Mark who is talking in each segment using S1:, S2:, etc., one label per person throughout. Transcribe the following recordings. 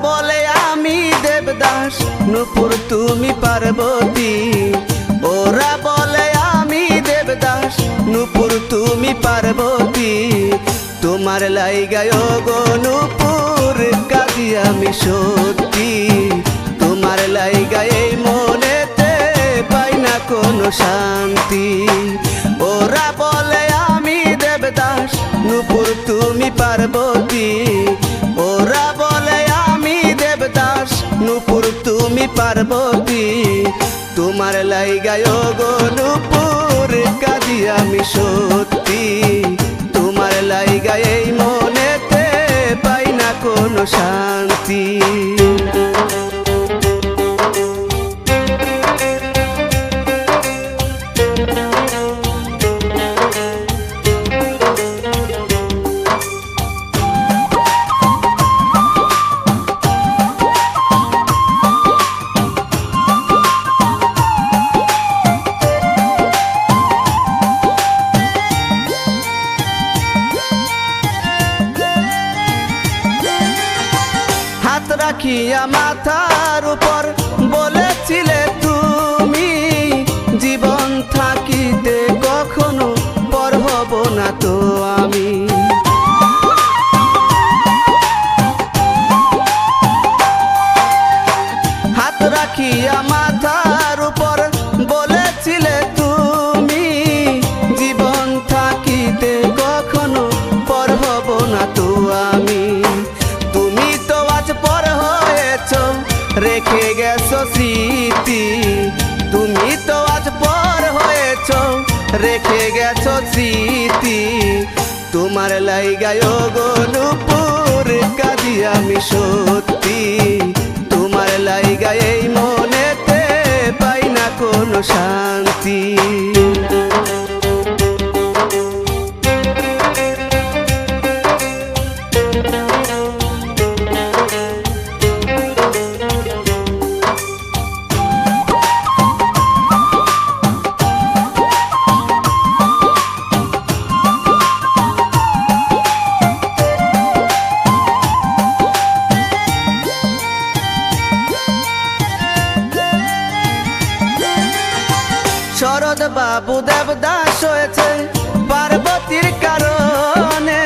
S1: বলে আমি দেবদাস, নূপুর তুমি পার্বতী। ওরা বলে আমি দেবদাস, নূপুর তুমি পার্বতী। তোমার লাইগায় গো নূপুর কাঁদি আমি সত্যি। তোমার লাইগায় মনেতে পাই না কোনো শান্তি। ওরা বলে আমি দেবদাস, নূপুর তুমি পার্বতী। ওরা বলে আমি দেবদাস, নূপুর তুমি পার্বতী। তোমার লাইগায় গো নূপুর কাঁদি আমি সত্যি। তোমার লাইগায় মনেতে পাই না কোনো শান্তি। হাত রাখিয়া মাথার উপর বলেছিলে তুমি, জীবন থাকিতে কখনো পর হব না তো আমি। হাত রাখিয়া মাথার উপর বলেছিলে তুমি, জীবন থাকিতে কখনো পর হব না তো আমি। তুমি তো আজ পর হয়েছ, রেখে গেছো স্মৃতি। তুমি তো আজ পর হয়েছ, রেখে গেছো স্মৃতি। তোমার লাইগায় গো নূপুর কাঁদি আমি সত্যি। তোমার লাইগায় মনেতে পাই না কোনো শান্তি। শরৎ বাবু দেবদাস হয়েছে পার্বতীর কারণে।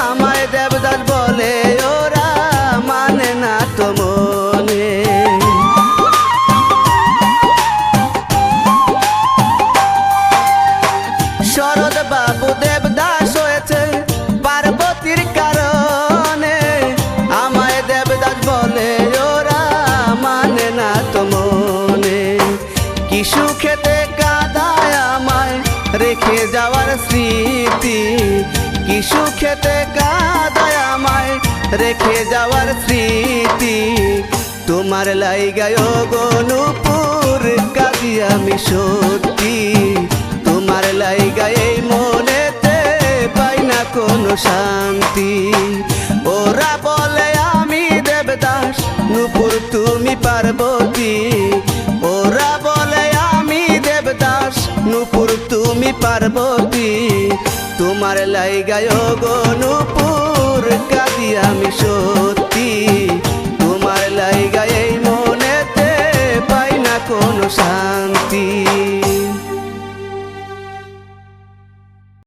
S1: আমায় দেবদাস বলে ওরা মানে না তো মনে। শরৎ বাবু দেবদাস হয়েছে পার্বতীর কারণে। আমায় দেবদাস বলে ওরা মানে না তো মনে। কি সুখেতে কাঁদায় আমায় রেখে যাওয়ার স্মৃতি। কি সুখেতে কাঁদায় আমায় রেখে যাওয়ার স্মৃতি। তোমার লাইগায় গো নূপুর কাঁদি আমি সত্যি। তোমার লাইগায় মনেতে পাই না কোনো শান্তি। ওরা বলে আমি দেবদাস, নূপুর তুমি পার্বতী। ওরা বলে আমি দেবদাস, নূপুর তুমি পার্বতী। তোমার লাইগায় গো নূপুর কাঁদি আমি সত্যি। তোমার লাইগায় মনেতে পাই না কোনো শান্তি।